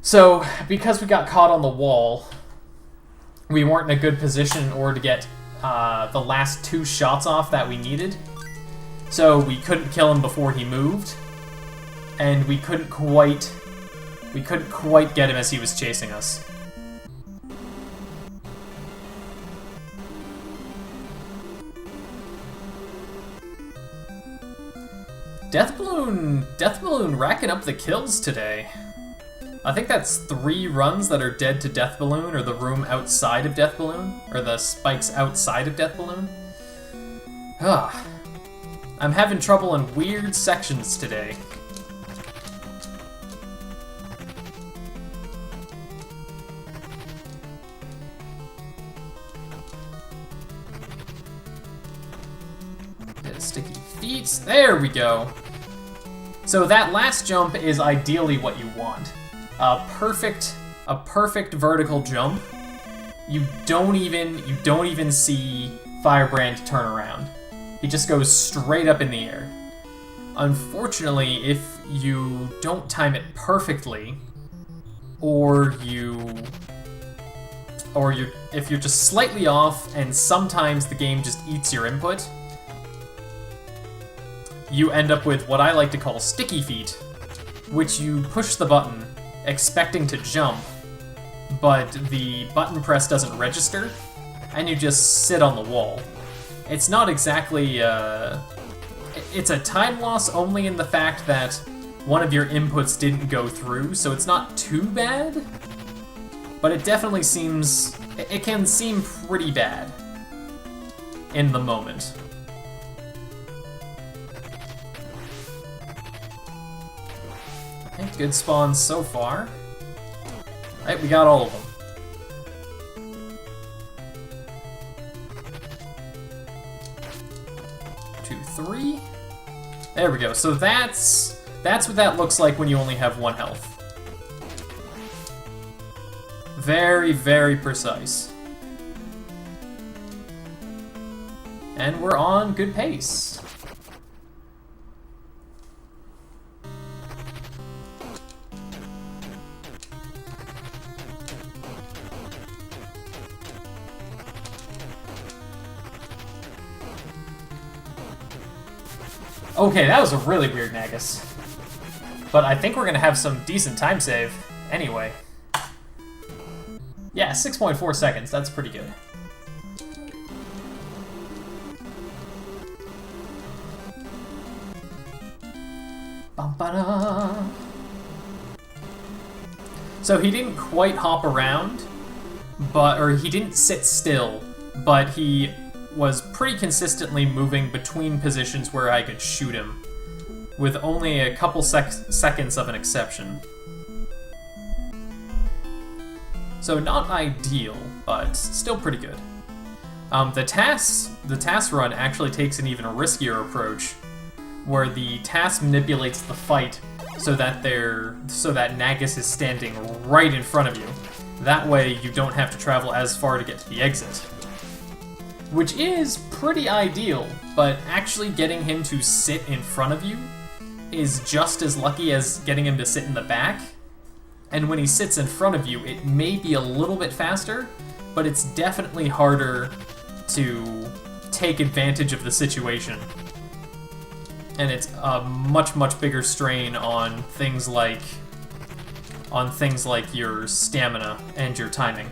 So, because we got caught on the wall, we weren't in a good position in order to get the last 2 shots off that we needed. So we couldn't kill him before he moved, and we couldn't quite get him as he was chasing us. Death Balloon racking up the kills today. I think that's 3 runs that are dead to Death Balloon, or the room outside of Death Balloon, or the spikes outside of Death Balloon. Ah, I'm having trouble in weird sections today. Sticky feet. There we go. So that last jump is ideally what you want. A perfect vertical jump. You don't even see Firebrand turn around. He just goes straight up in the air. Unfortunately, if you don't time it perfectly, or if you're just slightly off, and sometimes the game just eats your input, you end up with what I like to call sticky feet, which you push the button expecting to jump, but the button press doesn't register, and you just sit on the wall. It's not exactly, it's a time loss only in the fact that one of your inputs didn't go through, so it's not too bad, but it definitely it can seem pretty bad in the moment. Okay, good spawns so far. Alright, we got all of them. 2, 3. There we go. So that's what that looks like when you only have 1 health. Very, very precise. And we're on good pace. Okay, that was a really weird Nagus. But I think we're gonna have some decent time save anyway. Yeah, 6.4 seconds, that's pretty good. Bum-ba-da. So he didn't quite hop around, or he didn't sit still, but he was pretty consistently moving between positions where I could shoot him, with only a couple seconds of an exception. So not ideal, but still pretty good. The TAS run actually takes an even riskier approach, where the TAS manipulates the fight so that Nagus is standing right in front of you. That way you don't have to travel as far to get to the exit. Which is pretty ideal, but actually getting him to sit in front of you is just as lucky as getting him to sit in the back. And when he sits in front of you, it may be a little bit faster, but it's definitely harder to take advantage of the situation. And it's a much, much bigger strain on things like your stamina and your timing.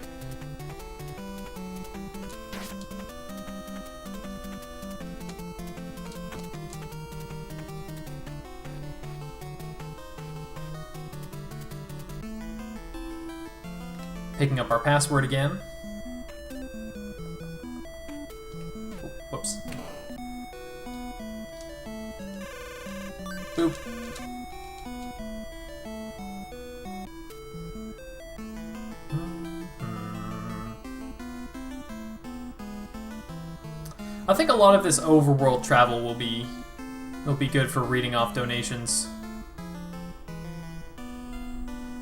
Picking up our password again. Oh, whoops. Boop. I think a lot of this overworld travel will be good for reading off donations.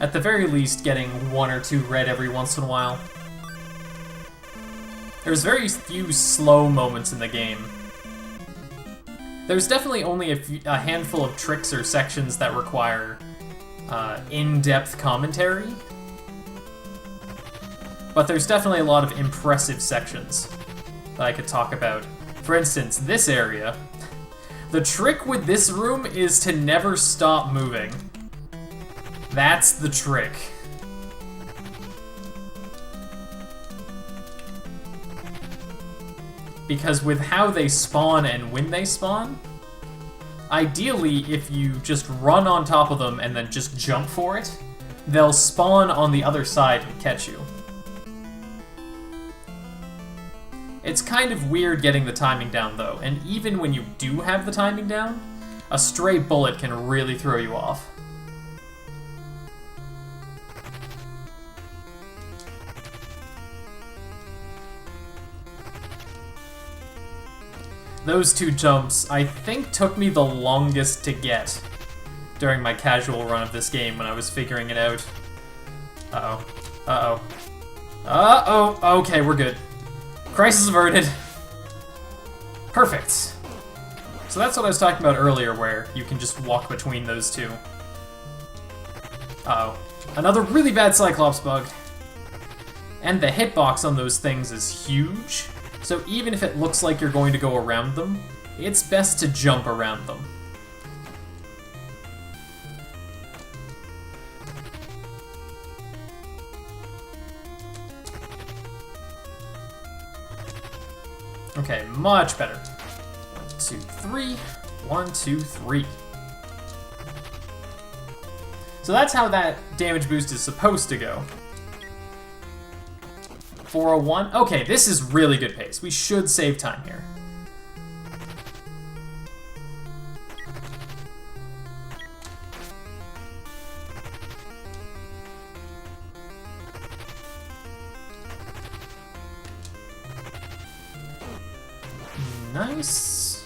At the very least, getting 1 or 2 read every once in a while. There's very few slow moments in the game. There's definitely only a handful of tricks or sections that require in-depth commentary. But there's definitely a lot of impressive sections that I could talk about. For instance, this area. The trick with this room is to never stop moving. That's the trick. Because with how they spawn and when they spawn, ideally, if you just run on top of them and then just jump for it, they'll spawn on the other side and catch you. It's kind of weird getting the timing down, though, and even when you do have the timing down, a stray bullet can really throw you off. Those two jumps, I think, took me the longest to get during my casual run of this game when I was figuring it out. Uh-oh. Uh-oh. Uh-oh! Okay, we're good. Crisis averted. Perfect. So that's what I was talking about earlier, where you can just walk between those two. Uh-oh. Another really bad Cyclops bug. And the hitbox on those things is huge, so even if it looks like you're going to go around them, it's best to jump around them. Okay, much better. 1, 2, 3. 1, 2, 3. So that's how that damage boost is supposed to go. 401. Okay, this is really good pace. We should save time here. Nice.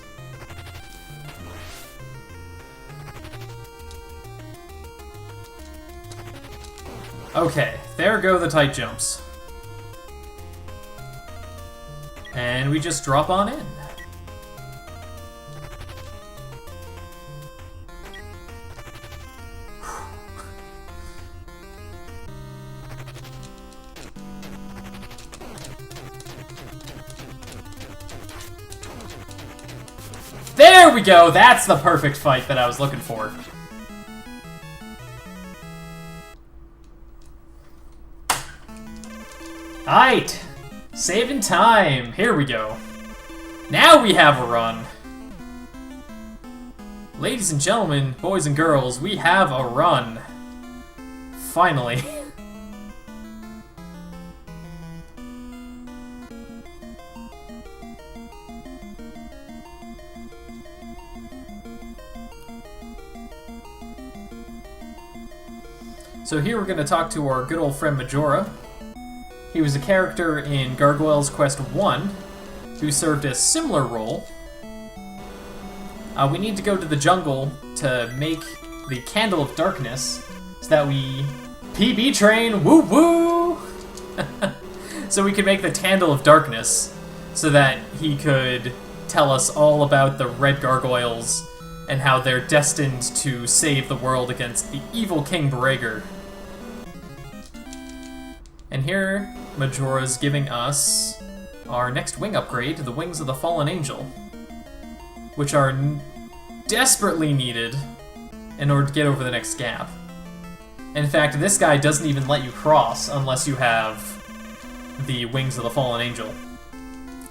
Okay, there go the tight jumps. And we just drop on in. There we go! That's the perfect fight that I was looking for. Alright! Saving time! Here we go. Now we have a run! Ladies and gentlemen, boys and girls, we have a run. Finally. So here we're going to talk to our good old friend Majora. He was a character in Gargoyle's Quest 1, who served a similar role. We need to go to the jungle to make the Candle of Darkness, so that we PB train, woo woo! So we can make the Candle of Darkness, so that he could tell us all about the Red Gargoyles, and how they're destined to save the world against the evil King Brager. And here, Majora's giving us our next wing upgrade, the Wings of the Fallen Angel, which are desperately needed in order to get over the next gap. In fact, this guy doesn't even let you cross unless you have the Wings of the Fallen Angel.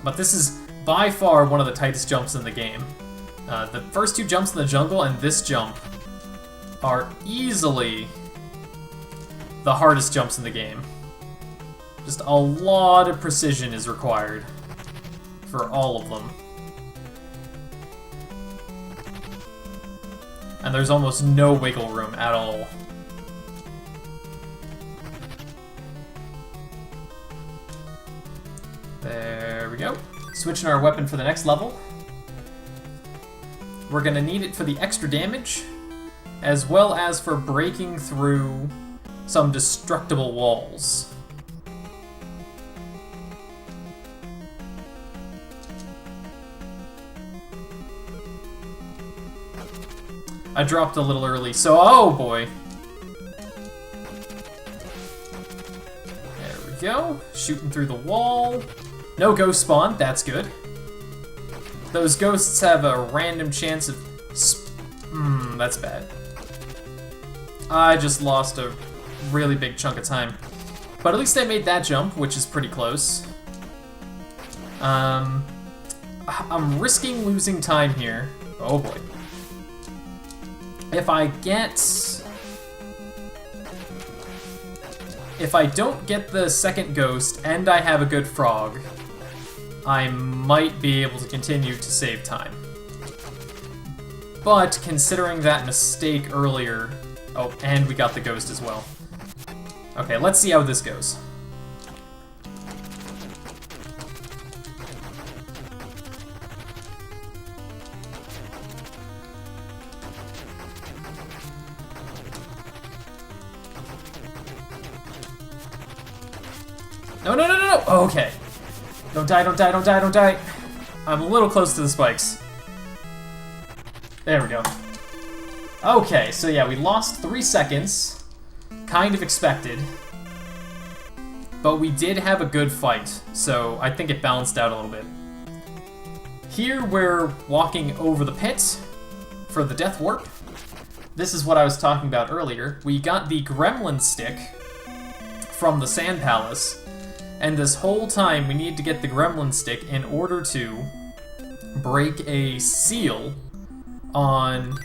But this is by far one of the tightest jumps in the game. The first two jumps in the jungle and this jump are easily the hardest jumps in the game. Just a lot of precision is required for all of them. And there's almost no wiggle room at all. There we go. Switching our weapon for the next level. We're gonna need it for the extra damage, as well as for breaking through some destructible walls. I dropped a little early, so oh boy. There we go. Shooting through the wall. No ghost spawn, that's good. Those ghosts have a random chance of... that's bad. I just lost a really big chunk of time. But at least I made that jump, which is pretty close. I'm risking losing time here. Oh boy. If I don't get the second ghost and I have a good frog, I might be able to continue to save time. But considering that mistake earlier... Oh, and we got the ghost as well. Okay, let's see how this goes. No, no, no, no, no! Okay. Don't die, don't die, don't die, don't die. I'm a little close to the spikes. There we go. Okay, so yeah, we lost 3 seconds. Kind of expected. But we did have a good fight, so I think it balanced out a little bit. Here we're walking over the pit for the death warp. This is what I was talking about earlier. We got the gremlin stick from the Sand Palace, and this whole time we need to get the gremlin stick in order to break a seal on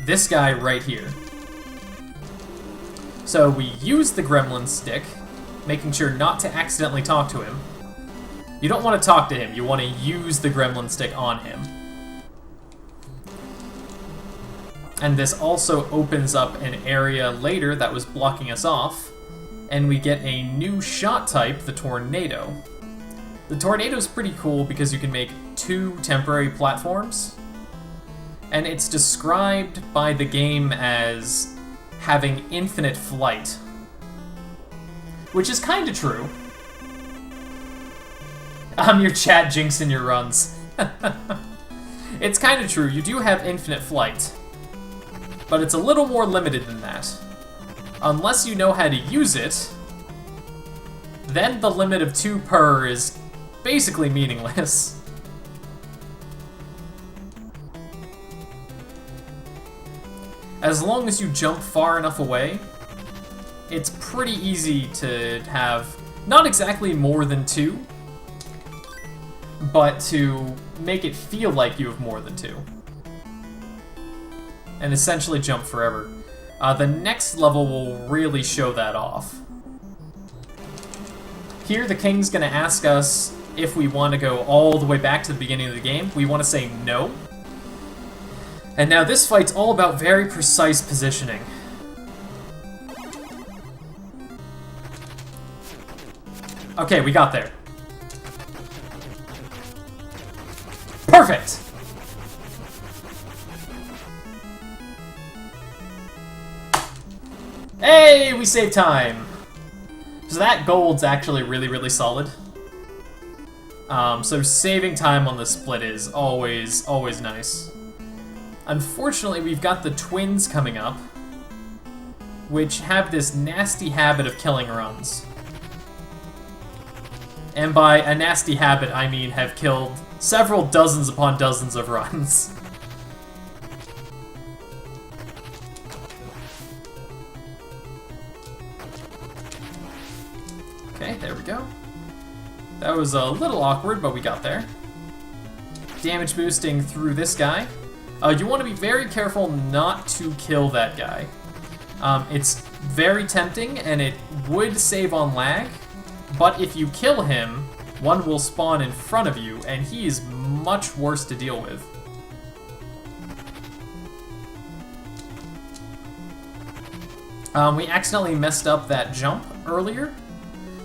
this guy right here. So we use the gremlin stick, making sure not to accidentally talk to him. You don't want to talk to him, you want to use the gremlin stick on him. And this also opens up an area later that was blocking us off, and we get a new shot type, the Tornado. The Tornado's pretty cool because you can make 2 temporary platforms, and it's described by the game as having infinite flight, which is kind of true. I'm your chat jinxing your runs. It's kind of true, you do have infinite flight, but it's a little more limited than that. Unless you know how to use it, then the limit of 2 per is basically meaningless. As long as you jump far enough away, it's pretty easy to have, not exactly more than 2, but to make it feel like you have more than 2. And essentially jump forever. The next level will really show that off. Here, the king's gonna ask us if we want to go all the way back to the beginning of the game. We want to say no. And now this fight's all about very precise positioning. Okay, we got there. Perfect! Hey, we saved time! So that gold's actually really, really solid. So saving time on the split is always, always nice. Unfortunately, we've got the twins coming up, which have this nasty habit of killing runs. And by a nasty habit, I mean have killed several dozens upon dozens of runs. Okay, there we go. That was a little awkward, but we got there. Damage boosting through this guy. You want to be very careful not to kill that guy. It's very tempting, and it would save on lag, but if you kill him, one will spawn in front of you, and he is much worse to deal with. We accidentally messed up that jump earlier,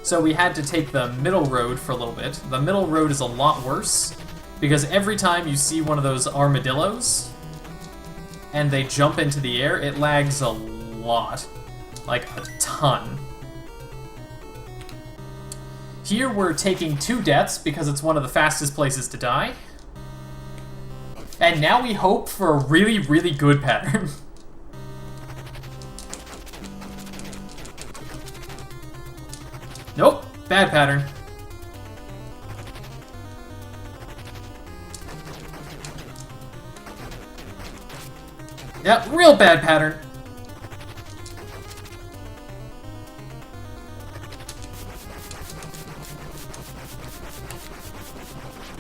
so we had to take the middle road for a little bit. The middle road is a lot worse, because every time you see one of those armadillos, and they jump into the air, it lags a lot. Like, a ton. Here we're taking 2 deaths, because it's one of the fastest places to die. And now we hope for a really, really good pattern. Bad pattern. Yep, real bad pattern.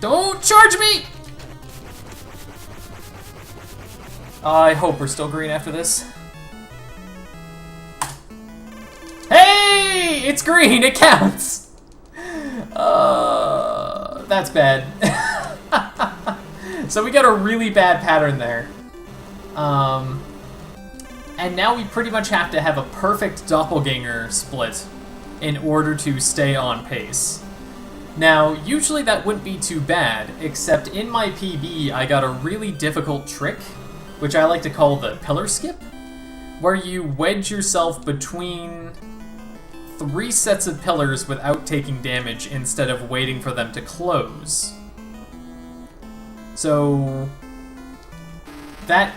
Don't charge me! I hope we're still green after this. Hey! It's green! It counts! That's bad. So we got a really bad pattern there. And now we pretty much have to have a perfect doppelganger split in order to stay on pace. Now, usually that wouldn't be too bad, except in my PB I got a really difficult trick, which I like to call the pillar skip, where you wedge yourself between 3 sets of pillars without taking damage instead of waiting for them to close. So that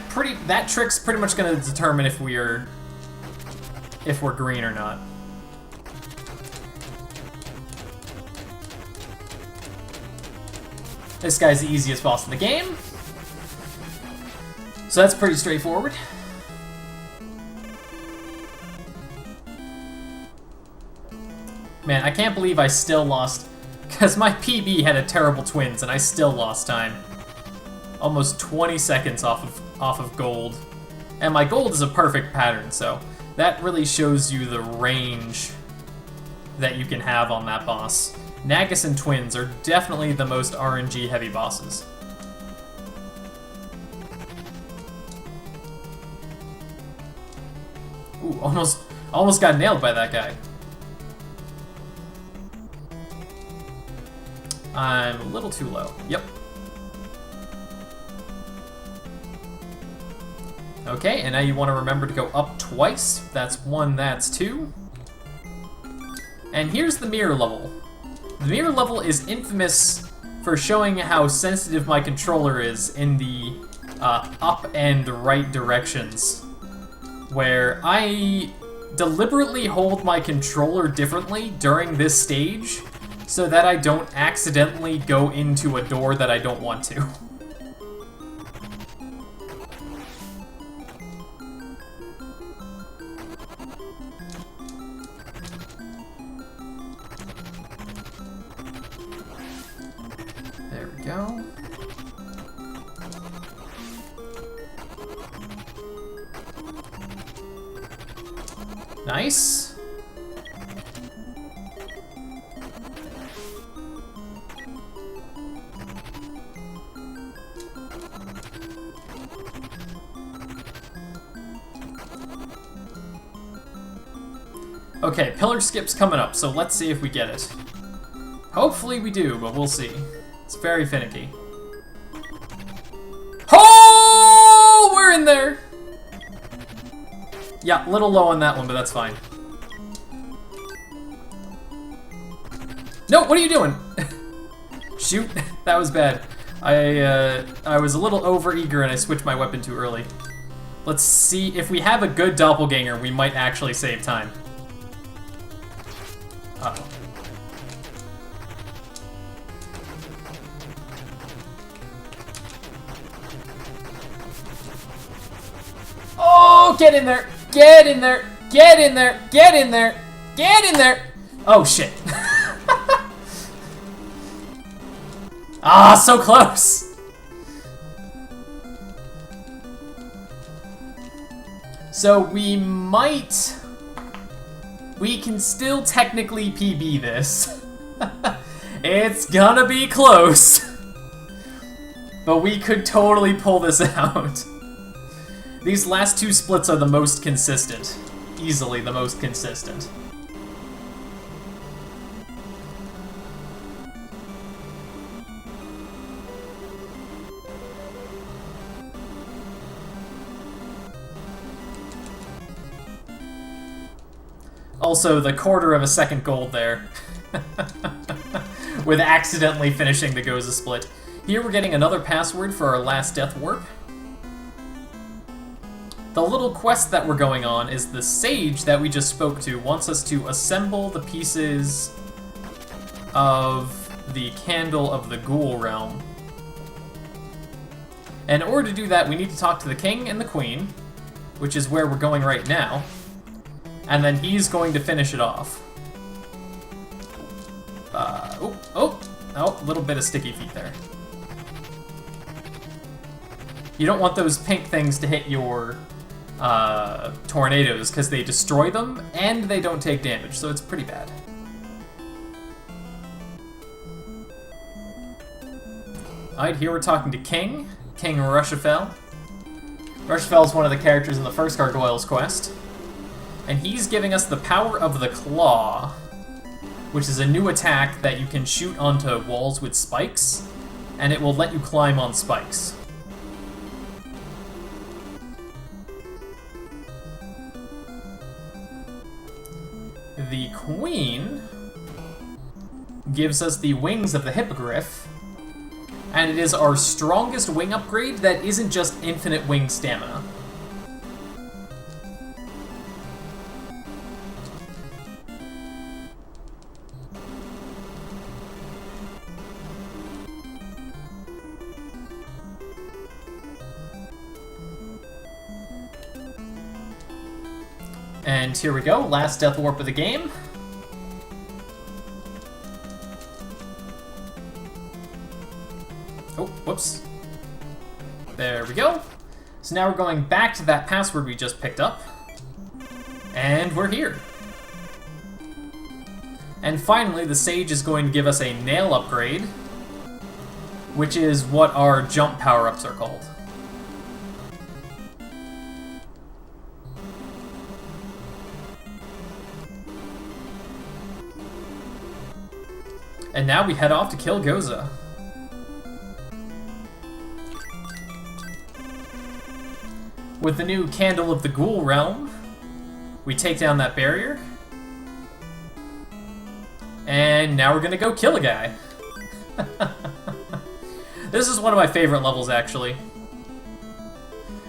trick's pretty much going to determine if we're green or not. This guy's the easiest boss in the game. So that's pretty straightforward. Man, I can't believe I still lost, because my PB had a terrible twins and I still lost time. Almost 20 seconds off of gold. And my gold is a perfect pattern, so that really shows you the range that you can have on that boss. Nagus and twins are definitely the most RNG heavy bosses. Ooh, almost got nailed by that guy. I'm a little too low. Yep. Okay, and now you want to remember to go up twice. That's 1, that's 2. And here's the mirror level. The mirror level is infamous for showing how sensitive my controller is in the up and right directions, where I deliberately hold my controller differently during this stage so that I don't accidentally go into a door that I don't want to. There we go. Nice. Okay, pillar skip's coming up, so let's see if we get it. Hopefully we do, but we'll see. It's very finicky. Oh, we're in there! Yeah, a little low on that one, but that's fine. No, what are you doing? Shoot, that was bad. I was a little overeager and I switched my weapon too early. Let's see, if we have a good doppelganger, we might actually save time. Uh-oh. Oh, get in there! Get in there! Get in there! Get in there! Get in there! Oh, shit. Ah, so close! So we can still technically PB this. It's gonna be close. But we could totally pull this out. These last 2 splits are the most consistent. Easily the most consistent. Also, the 1/4 of a second gold there. With accidentally finishing the Goza split. Here we're getting another password for our last death warp. The little quest that we're going on is the sage that we just spoke to wants us to assemble the pieces of the Candle of the Ghoul Realm. And in order to do that, we need to talk to the King and the Queen, which is where we're going right now. And then he's going to finish it off. Oh, a little bit of sticky feet there. You don't want those pink things to hit your tornadoes, because they destroy them, and they don't take damage, so it's pretty bad. Alright, here we're talking to King Rushafell. Rushafell is one of the characters in the first Gargoyle's quest. And he's giving us the power of the Claw, which is a new attack that you can shoot onto walls with spikes, and it will let you climb on spikes. The Queen gives us the Wings of the Hippogriff, and it is our strongest wing upgrade that isn't just infinite wing stamina. And here we go, last Death Warp of the game. Oh, whoops. There we go. So now we're going back to that password we just picked up. And we're here. And finally, the Sage is going to give us a nail upgrade, which is what our jump power-ups are called. And now we head off to kill Goza. With the new Candle of the Ghoul Realm, we take down that barrier. And now we're gonna go kill a guy. This is one of my favorite levels, actually.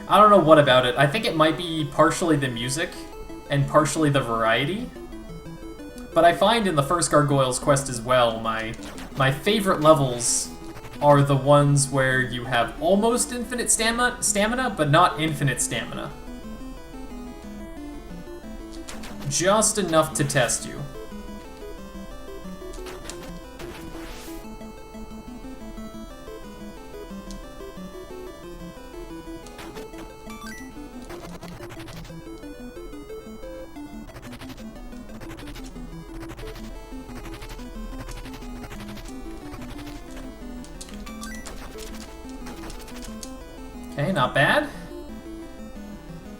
I don't know what about it. I think it might be partially the music and partially the variety. But I find in the first Gargoyle's quest as well, my favorite levels are the ones where you have almost infinite stamina, but not infinite stamina. Just enough to test you. Okay, not bad.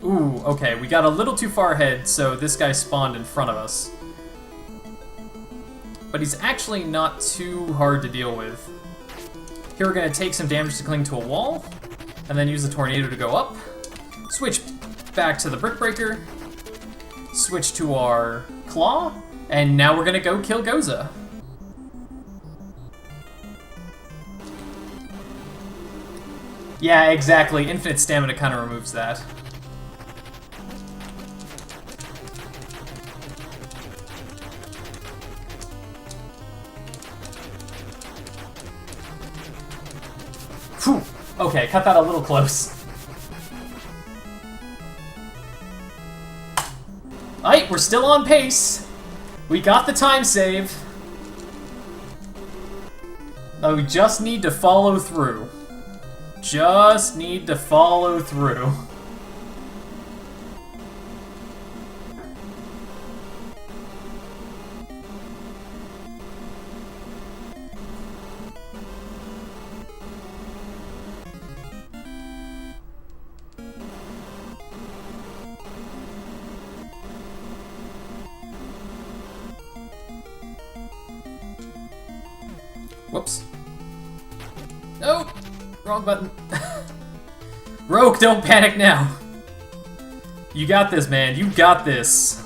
Ooh, okay, we got a little too far ahead, so this guy spawned in front of us. But he's actually not too hard to deal with. Here we're gonna take some damage to cling to a wall, and then use the tornado to go up. Switch back to the Brick Breaker. Switch to our Claw, and now we're gonna go kill Goza. Yeah, exactly. Infinite stamina kind of removes that. Whew. Okay, cut that a little close. Alright, we're still on pace. We got the time save. Now we just need to follow through. Just need to follow through. Whoops. Nope. Wrong button. Rogue, don't panic now. You got this, man. You got this.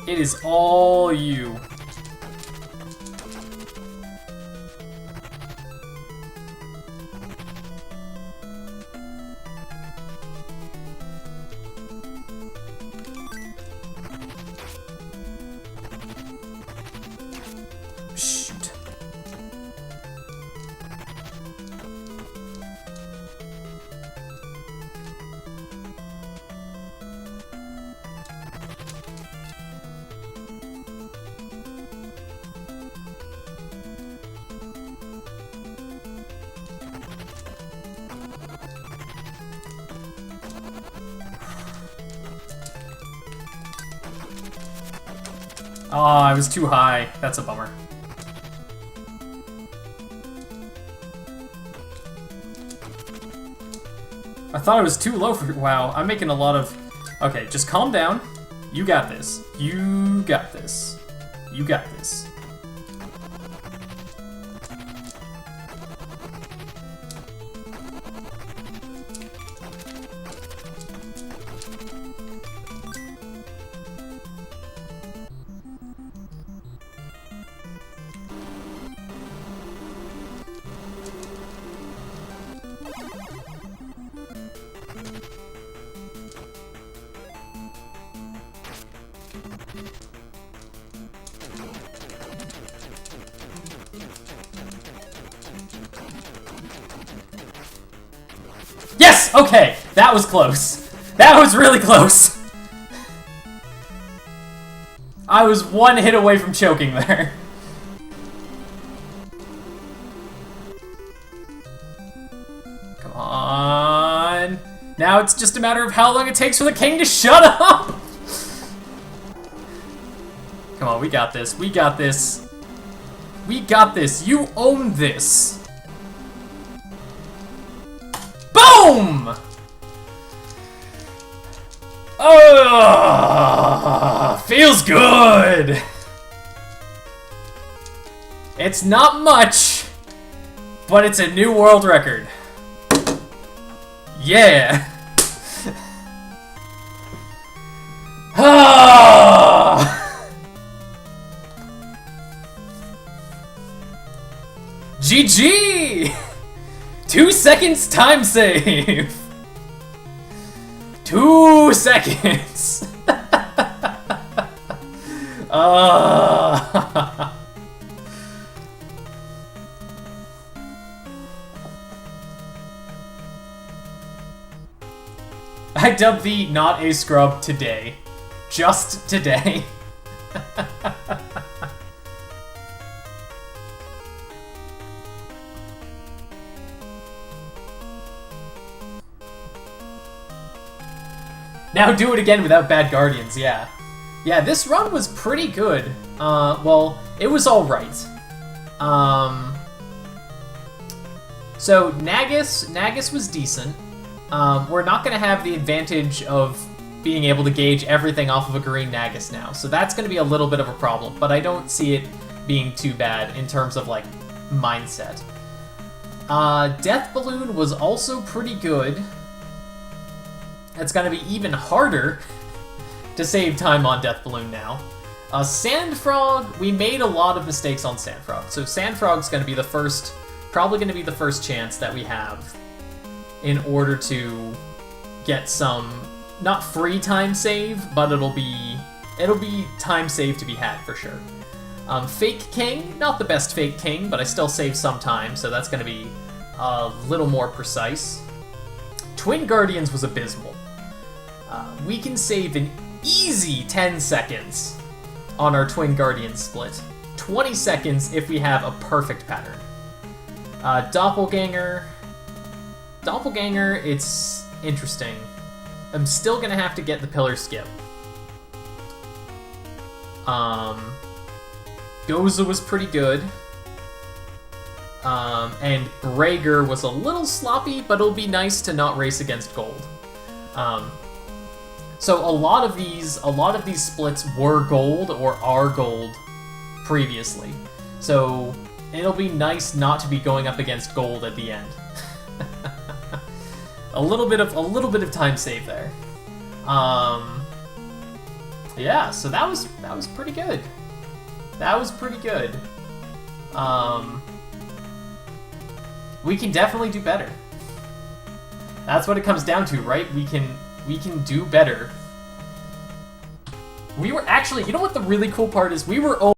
It is all you. Oh, I was too high. That's a bummer. I thought I was too low for... Wow, I'm making a lot of... Okay, just calm down. You got this. You got this. You got this. Yes! Okay, that was close. That was really close. I was one hit away from choking there. Come on. Now it's just a matter of how long it takes for the king to shut up. Come on, we got this. We got this. We got this. You own this. Boom! Oh, feels good. It's not much, but it's a new world record. Yeah. GG! 2 seconds time save! 2 seconds! I dubbed thee not a scrub today. Just today. Now do it again without bad guardians, yeah. Yeah, this run was pretty good. Well, it was alright. So, Nagus was decent. We're not going to have the advantage of being able to gauge everything off of a green Nagus now, so that's going to be a little bit of a problem, but I don't see it being too bad in terms of, like, mindset. Death Balloon was also pretty good. It's going to be even harder to save time on Death Balloon now. Sandfrog, we made a lot of mistakes on Sandfrog, so Sandfrog's going to be the first, probably going to be the first chance that we have in order to get some, not free time save, but it'll be time save to be had for sure. Fake King, not the best Fake King, but I still save some time, so that's going to be a little more precise. Twin Guardians was abysmal. We can save an easy 10 seconds on our Twin Guardian split. 20 seconds if we have a perfect pattern. Doppelganger, it's interesting. I'm still gonna have to get the Pillar Skip. Goza was pretty good. And Brager was a little sloppy, but it'll be nice to not race against gold. So a lot of these splits were gold or are gold previously. So it'll be nice not to be going up against gold at the end. a little bit of time save there. Yeah, so that was pretty good. That was pretty good. We can definitely do better. That's what it comes down to, right? We can do better. We were actually, you know what the really cool part is? We were